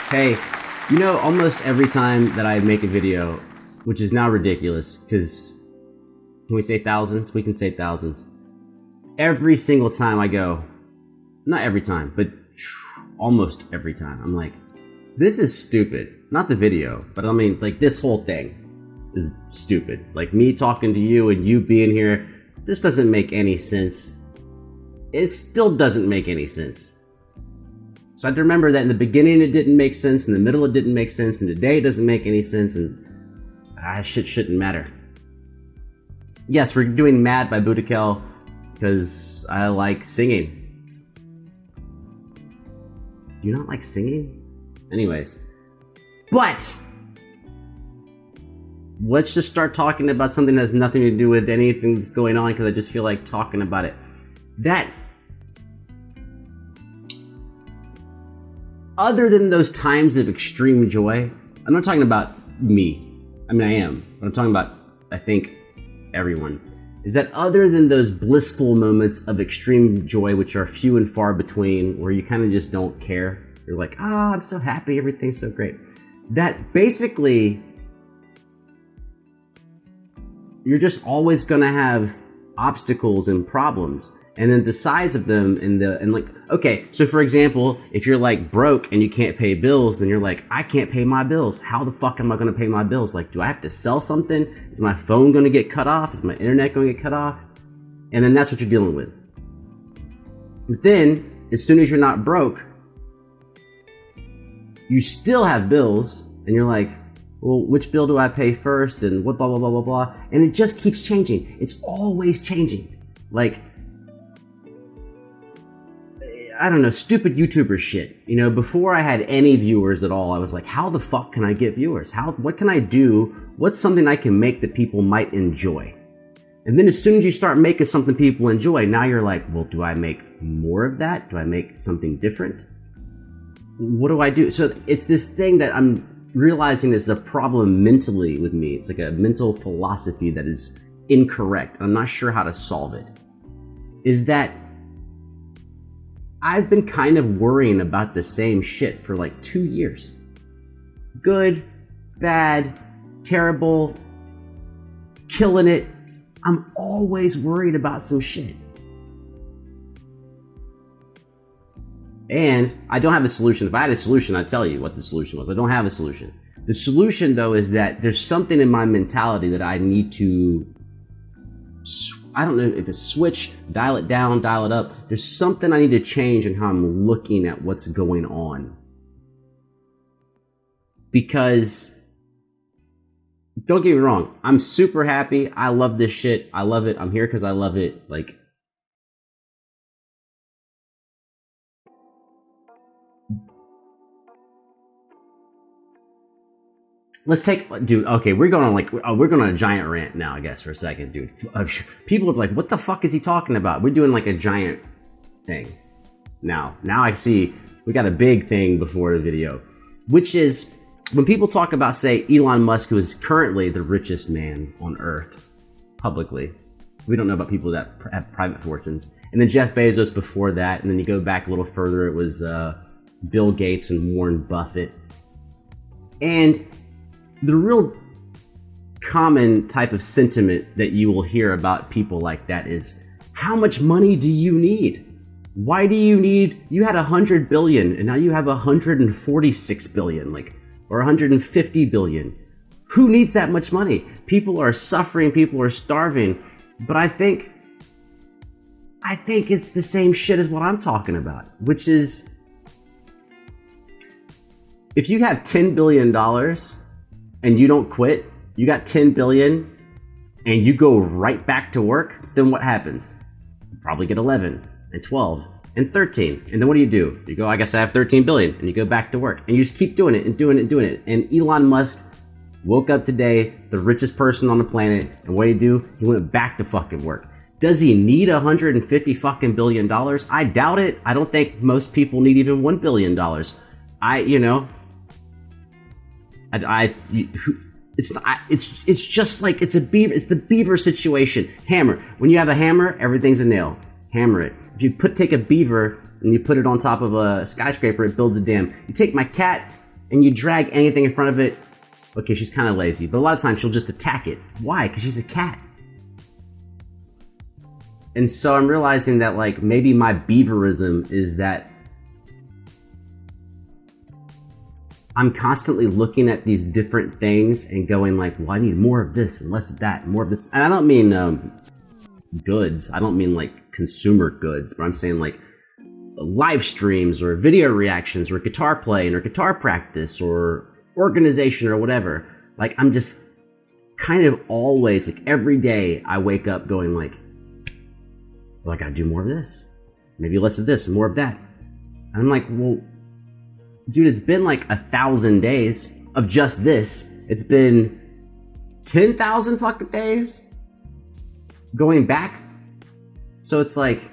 Hey, you know, almost every time that I make a video, which is now ridiculous, because can we say thousands? We can say thousands. Every single time I go, not every time, but almost every time, I'm like, this is stupid. Not the video, but I mean, like, this whole thing is stupid. Like, me talking to you and you being here, this doesn't make any sense. It still doesn't make any sense. So I have to remember that in the beginning it didn't make sense, in the middle it didn't make sense, and today it doesn't make any sense, and shit shouldn't matter. Yes, we're doing Mad by BUDAKHEL because I like singing. Do you not like singing? Anyways. But let's just start talking about something that has nothing to do with anything that's going on, because I just feel like talking about it. That, other than those times of extreme joy, I'm not talking about me. I mean, I am, but I'm talking about, I think, everyone. Is that other than those blissful moments of extreme joy, which are few and far between, where you kind of just don't care, you're like, ah, I'm so happy, everything's so great. That basically, you're just always gonna have obstacles and problems. And then the size of them and like, okay, so for example, if you're like broke and you can't pay bills, then you're like, I can't pay my bills. How the fuck am I gonna pay my bills? Like, do I have to sell something? Is my phone gonna get cut off? Is my internet gonna get cut off? And then that's what you're dealing with. But then, as soon as you're not broke, you still have bills, and you're like, well, which bill do I pay first? And what, blah, blah, blah, blah, blah. And it just keeps changing. It's always changing. Like, I don't know, stupid YouTuber shit. You know, before I had any viewers at all, I was like, how the fuck can I get viewers? What can I do? What's something I can make that people might enjoy? And then as soon as you start making something people enjoy, now you're like, well, do I make more of that? Do I make something different? What do I do? So it's this thing that I'm realizing is a problem mentally with me. It's like a mental philosophy that is incorrect. I'm not sure how to solve it. Is that I've been kind of worrying about the same shit for like 2 years. Good, bad, terrible, killing it. I'm always worried about some shit. And I don't have a solution. If I had a solution, I'd tell you what the solution was. I don't have a solution. The solution, though, is that there's something in my mentality that I need to, I don't know if it's switch, dial it down, dial it up. There's something I need to change in how I'm looking at what's going on. Because, don't get me wrong, I'm super happy. I love this shit. I love it. I'm here because I love it. Like, let's take, dude, okay, we're going on a giant rant now, I guess, for a second, dude. People are like, what the fuck is he talking about? We're doing like a giant thing. Now I see we got a big thing before the video, which is when people talk about, say, Elon Musk, who is currently the richest man on earth, publicly. We don't know about people that have private fortunes. And then Jeff Bezos before that, and then you go back a little further, it was Bill Gates and Warren Buffett. And the real common type of sentiment that you will hear about people like that is, how much money do you need? Why do you need, you had 100 billion and now you have 146 billion, like, or 150 billion. Who needs that much money? People are suffering, people are starving. But I think it's the same shit as what I'm talking about, which is, if you have $10 billion and you don't quit, you got 10 billion and you go right back to work, then what happens? You probably get 11 and 12 and 13. And then what do? You go, I guess I have 13 billion, and you go back to work and you just keep doing it and doing it and doing it. And Elon Musk woke up today, the richest person on the planet, and what did he do? He went back to fucking work. Does he need 150 fucking $billion? I doubt it. I don't think most people need even $1 billion. It's just like, it's the beaver situation. Hammer. When you have a hammer, everything's a nail. Hammer it. If you take a beaver and you put it on top of a skyscraper, it builds a dam. You take my cat, and you drag anything in front of it, okay, she's kind of lazy, but a lot of times she'll just attack it. Why? Because she's a cat. And so I'm realizing that, like, maybe my beaverism is that I'm constantly looking at these different things and going like, well, I need more of this and less of that and more of this. And I don't mean goods. I don't mean like consumer goods, but I'm saying like live streams or video reactions or guitar playing or guitar practice or organization or whatever. Like, I'm just kind of always, like, every day I wake up going like, well, I gotta do more of this, maybe less of this and more of that. And I'm like, well, dude, it's been like 1,000 days of just this. It's been 10,000 fucking days going back. So it's like,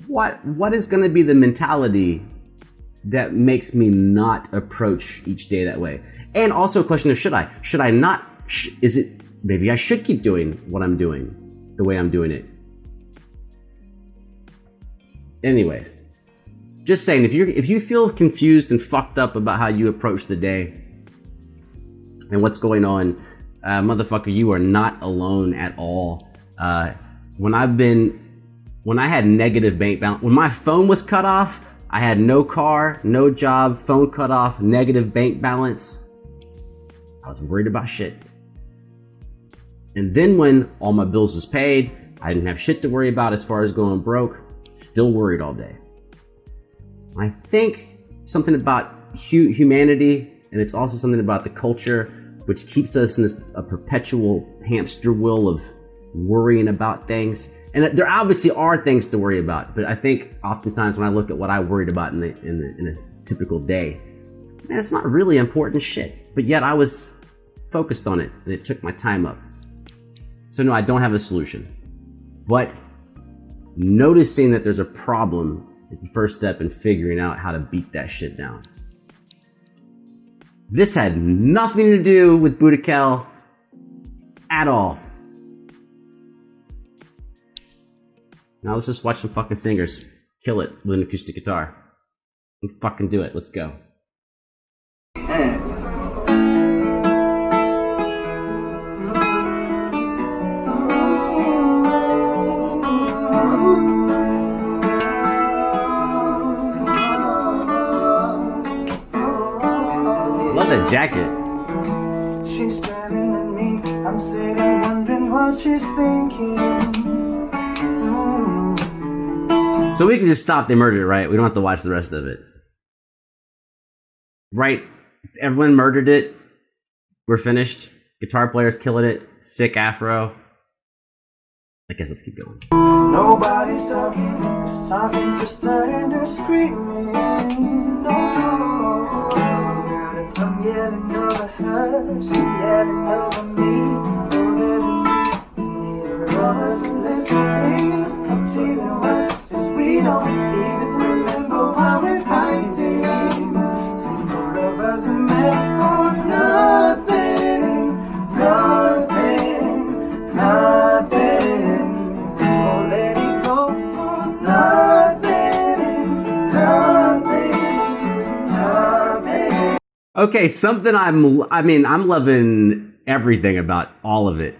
what is going to be the mentality that makes me not approach each day that way? And also a question of, should I not, is it, maybe I should keep doing what I'm doing the way I'm doing it. Anyways, just saying, if you feel confused and fucked up about how you approach the day and what's going on, motherfucker, you are not alone at all. When I had negative bank balance, when my phone was cut off, I had no car, no job, phone cut off, negative bank balance. I was worried about shit. And then when all my bills was paid, I didn't have shit to worry about as far as going broke. Still worried all day. I think something about humanity, and it's also something about the culture, which keeps us in this a perpetual hamster wheel of worrying about things. And there obviously are things to worry about, but I think oftentimes when I look at what I worried about in a typical day, man, it's not really important shit. But yet I was focused on it, and it took my time up. So no, I don't have a solution. But noticing that there's a problem is the first step in figuring out how to beat that shit down. This had nothing to do with BUDAKHEL at all. Now let's just watch some fucking singers kill it with an acoustic guitar. Let's fucking do it. Let's go. Love that jacket. She's staring at me. I'm sitting wondering what she's thinking. So we can just stop. They murdered it, right? We don't have to watch the rest of it. Right? Everyone murdered it. We're finished. Guitar player's killing it. Sick afro. I guess let's keep going. Nobody's talking. It's talking, just turning to screaming. No. I'm yelling over her. She's yelling over me. Neither of us is listening. It's even worse is we don't even remember why we're fighting. Some part of us are meant for nothing, nothing, nothing. Won't let it go for nothing, nothing, nothing. Okay, something I'm loving everything about all of it.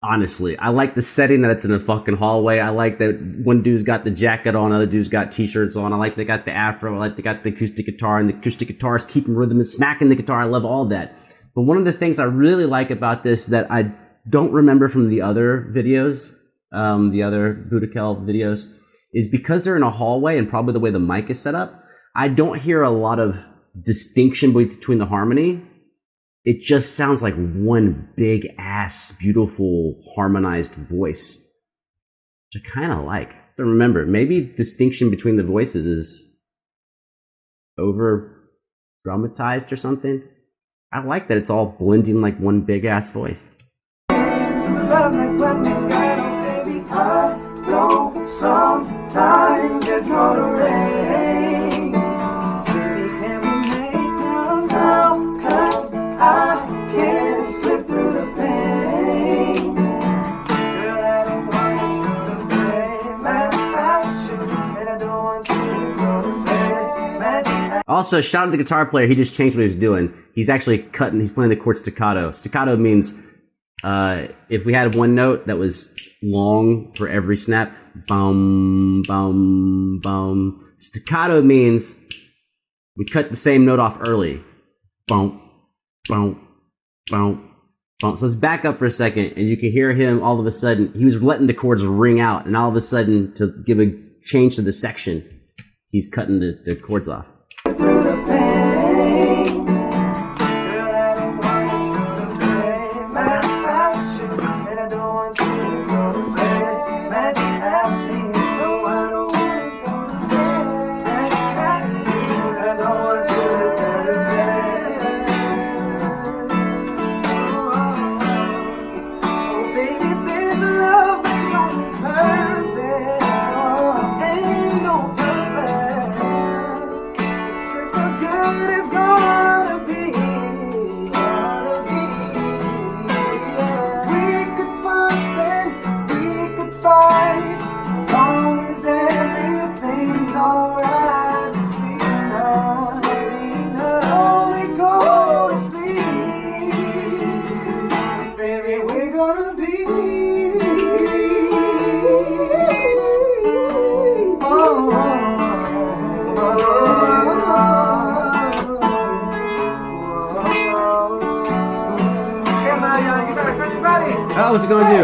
Honestly, I like the setting that it's in a fucking hallway. I like that one dude's got the jacket on, other dude's got t-shirts on. I like they got the afro. I like they got the acoustic guitar, and the acoustic guitar is keeping rhythm and smacking the guitar. I love all that. But one of the things I really like about this that I don't remember from the other videos, the other BUDAKHEL videos, is because they're in a hallway and probably the way the mic is set up, I don't hear a lot of distinction between the harmony. It just sounds like one big ass, beautiful, harmonized voice, which I kind of like. But remember, maybe distinction between the voices is over dramatized or something. I like that it's all blending like one big ass voice. Sometimes it's gonna rain. Baby, can we make love now? 'Cause I can't slip through the pain. Girl, I don't want you to play magic, I should. And I don't want you to go to bed. Magic, Also, shout out to the guitar player. He just changed what he was doing. He's actually cutting. He's playing the chord staccato. Staccato means if we had one note that was long for every snap, bum, bum, bum. Staccato means we cut the same note off early. Bum, bum, bum, bum. So let's back up for a second, and you can hear him all of a sudden. He was letting the chords ring out, and all of a sudden, to give a change to the section, he's cutting the chords off. Through the pain, girl, I don't want you to play my passion, and I don't want you to go to bed. Magic happening, no, I don't want to go to bed. Magic happening, I don't want you to go to bed. Oh, baby, this love ain't no perfect. Oh, ain't no perfect. Good is gonna be. We could fuss and we could fight, as long as everything's alright between us. Before we go to sleep, baby, we're gonna be. Oh, what's it gonna do?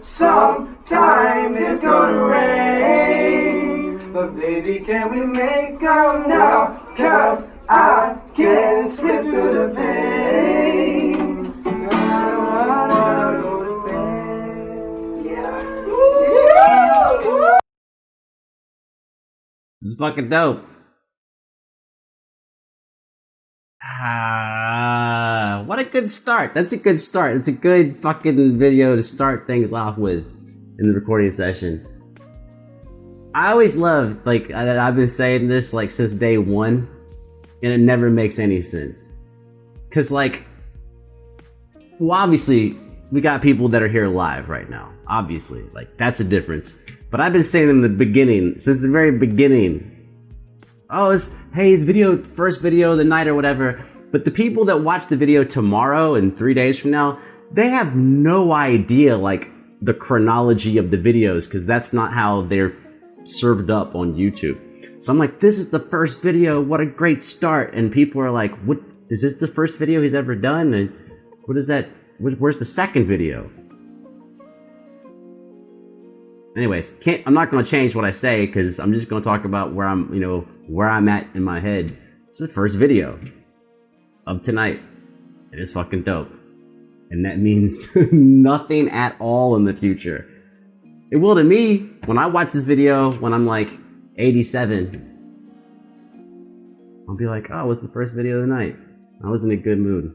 Sometimes it's gonna rain, but baby, can we make up now? 'Cause I can't slip through the pain. I don't wanna go to bed. Yeah. This is fucking dope. What a good start. That's a good start. It's a good fucking video to start things off with in the recording session. I always loved, like, I've been saying this like since day one, and it never makes any sense. Cause like, well, obviously we got people that are here live right now. Obviously, like, that's a difference. But I've been saying in the beginning, since the very beginning, oh, it's video, first video of the night or whatever. But the people that watch the video tomorrow and 3 days from now, they have no idea, like, the chronology of the videos, because that's not how they're served up on YouTube. So I'm like, this is the first video, what a great start. And people are like, what, is this the first video he's ever done? And what is that, where's the second video? Anyways, I'm not going to change what I say, because I'm just going to talk about where I'm, where I'm at in my head. It's the first video of tonight. It is fucking dope. And that means nothing at all in the future. It will to me when I watch this video when I'm like 87. I'll be like, oh, what's the first video of the night? I was in a good mood.